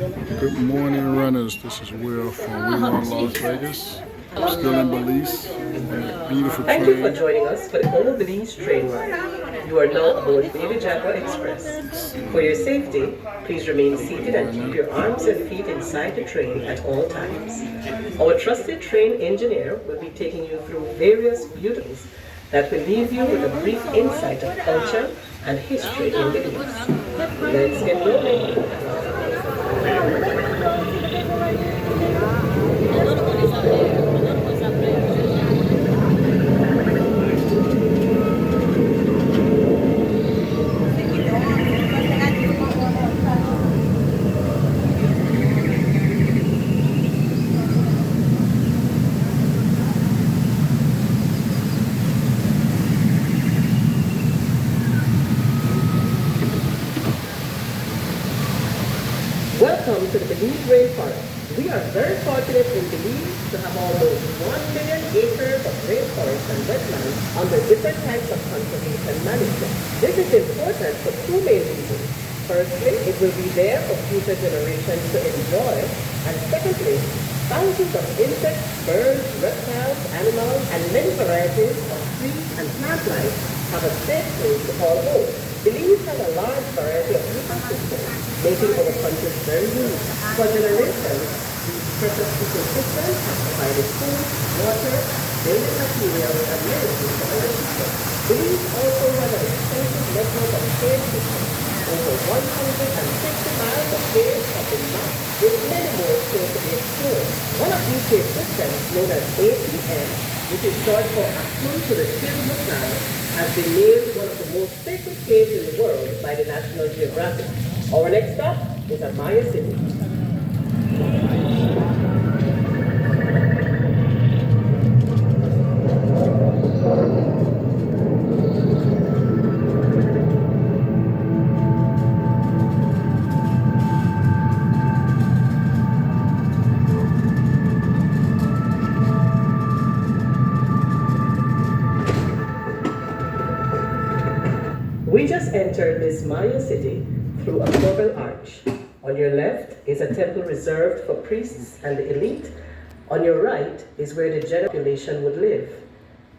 Good morning, runners. This is Will from We Want Las Vegas. I'm still in Belize. Beautiful Thank you for train. joining us for the All Belize train ride. You are now aboard Baby Jaguar Express. For your safety, please remain seated and keep your arms and feet inside the train at all times. Our trusted train engineer will be taking you through various beauties that will leave you with a brief insight of culture and history in Belize. Let's get rolling. Welcome to the Belize Rainforest. We are very fortunate in Belize to have almost 1 million acres of rainforest and wetlands under different types of conservation management. This is important for two main reasons. Firstly, it will be there for future generations to enjoy, and secondly, thousands of insects, birds, reptiles, animals, and many varieties of tree and plant life have a safe place to call home. Belize has a large variety of ecosystems, making our country very unique. For generations, these precious ecosystems have provided food, water, building materials, and medicine for our people. Belize also has an extensive network of cave systems. Over 150 miles of caves have been mapped, with many more still to be explored. One of these cave systems, known as APM, which is short for Atun to the Tilmutan, has been named one of the most sacred caves in the world by the National Geographic. Our next stop is at Maya City. We just entered this Maya city through a corbel arch. On your left is a temple reserved for priests and the elite. On your right is where the general population would live.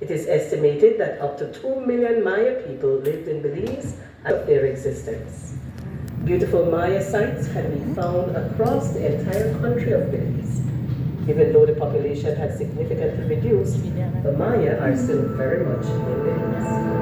It is estimated that up to 2 million Maya people lived in Belize of their existence. Beautiful Maya sites can be found across the entire country of Belize. Even though the population has significantly reduced, the Maya are still very much in Belize.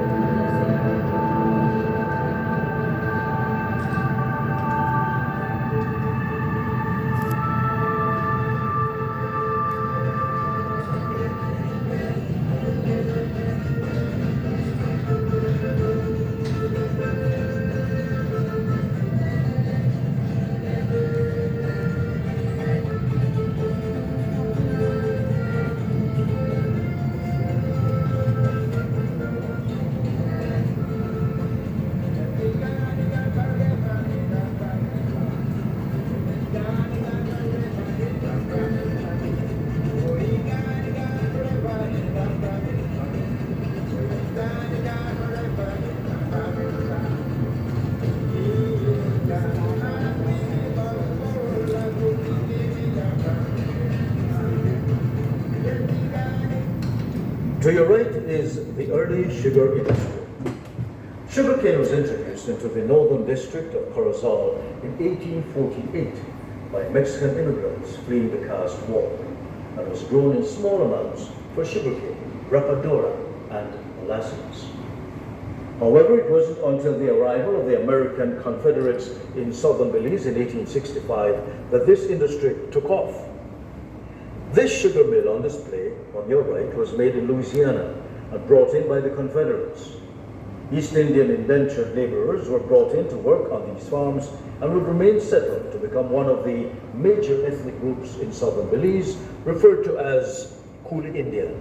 To your right is the early sugar industry. Sugarcane was introduced into the northern district of Corozal in 1848 by Mexican immigrants fleeing the caste war, and was grown in small amounts for sugarcane, rapadura, and molasses. However, it wasn't until the arrival of the American Confederates in southern Belize in 1865 that this industry took off. This sugar mill on display on your right was made in Louisiana and brought in by the Confederates. East Indian indentured laborers were brought in to work on these farms and would remain settled to become one of the major ethnic groups in southern Belize, referred to as Coolie Indian.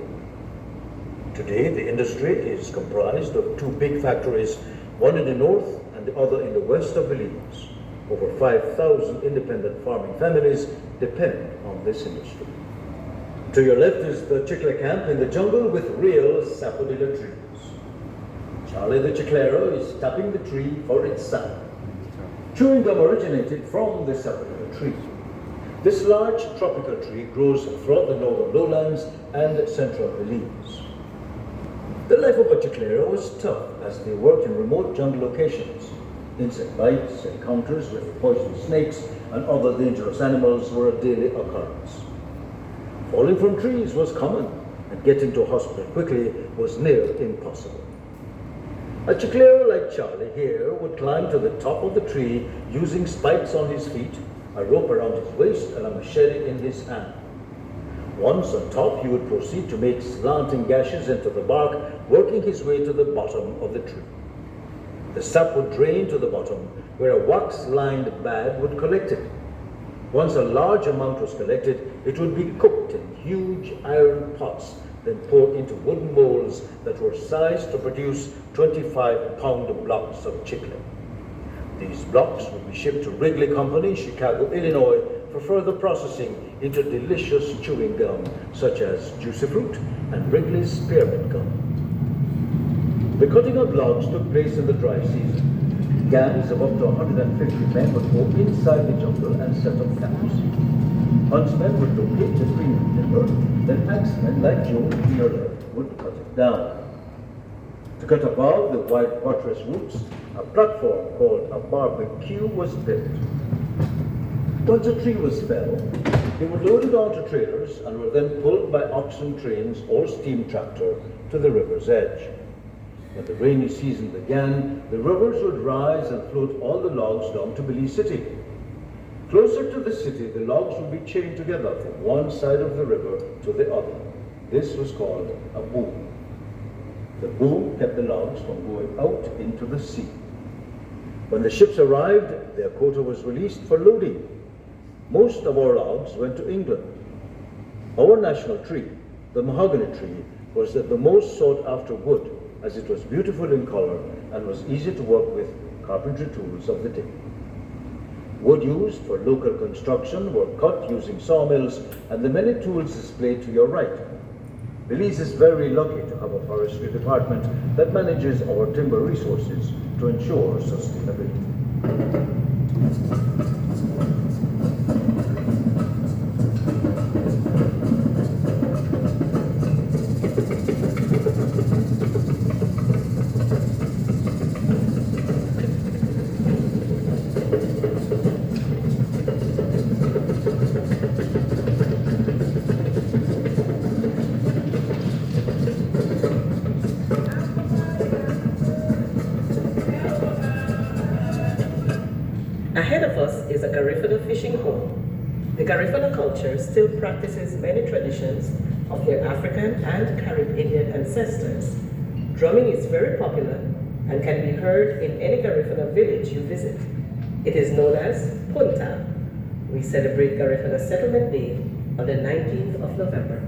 Today, the industry is comprised of two big factories, one in the north and the other in the west of Belize. Over 5,000 independent farming families depend on this industry. To your left is the chicle camp in the jungle with real sapodilla trees. Charlie the chiclero is tapping the tree for its sap. Chewing gum originated from the sap of the tree. This large tropical tree grows throughout the northern lowlands and central Belize. The life of a chiclero was tough as they worked in remote jungle locations. Insect bites, encounters with poisonous snakes, and other dangerous animals were a daily occurrence. Falling from trees was common, and getting to a hospital quickly was near impossible. A chiclero like Charlie here would climb to the top of the tree using spikes on his feet, a rope around his waist, and a machete in his hand. Once on top, he would proceed to make slanting gashes into the bark, working his way to the bottom of the tree. The sap would drain to the bottom, where a wax-lined bag would collect it. Once a large amount was collected, it would be cooked in huge iron pots, then poured into wooden molds that were sized to produce 25-pound blocks of chicle. These blocks would be shipped to Wrigley Company, Chicago, Illinois, for further processing into delicious chewing gum such as Juicy Fruit and Wrigley's Spearmint Gum. The cutting of logs took place in the dry season. Gangs of up to 150 men would go inside the jungle and set up camps. Huntsmen would locate the premium timber, then axemen like Joe Miller would cut it down. To cut above the wide buttress roots, a platform called a barbecue was built. Once a tree was felled, they were loaded onto trailers and were then pulled by oxen trains or steam tractor to the river's edge. When the rainy season began, the rivers would rise and float all the logs down to Belize City. Closer to the city, the logs would be chained together from one side of the river to the other. This was called a boom. The boom kept the logs from going out into the sea. When the ships arrived, their quota was released for loading. Most of our logs went to England. Our national tree, the mahogany tree, was the most sought after wood, as it was beautiful in color and was easy to work with carpentry tools of the day. Wood used for local construction were cut using sawmills and the many tools displayed to your right. Belize is very lucky to have a forestry department that manages our timber resources to ensure sustainability. Ahead of us is a Garifuna fishing home. The Garifuna culture still practices many traditions of their African and Caribbean ancestors. Drumming is very popular and can be heard in any Garifuna village you visit. It is known as Punta. We celebrate Garifuna Settlement Day on the 19th of November.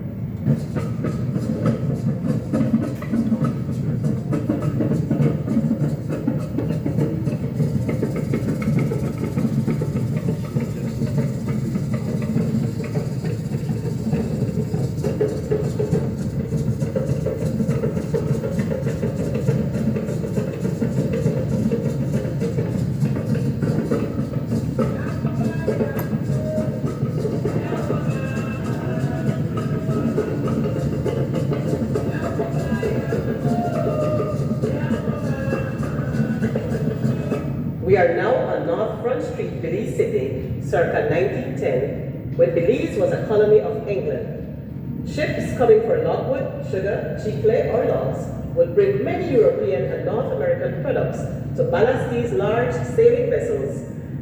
We are now on North Front Street, Belize City, circa 1910, when Belize was a colony of England. Ships coming for logwood, sugar, chicle, or logs would bring many European and North American products to ballast these large sailing vessels,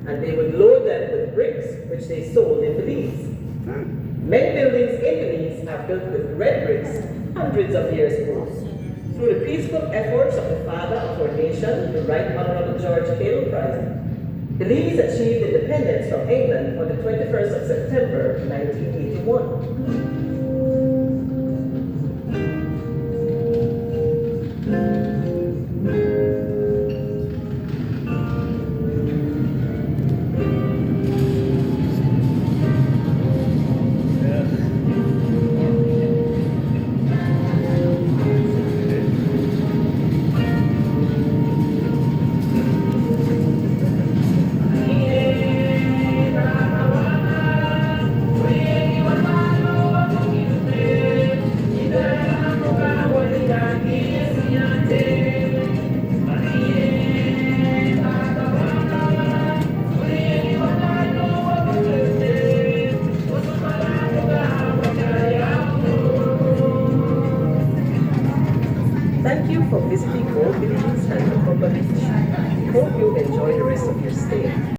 and they would load them with bricks, which they sold in Belize. Many buildings in Belize are built with red bricks hundreds of years ago. Through the peaceful efforts of the father of our nation, the Right Honorable George Hale Prize, Belize achieved independence from England on the 21st of September 1981. you for visiting Old Belize and Copa Beach. We hope you enjoy the rest of your stay.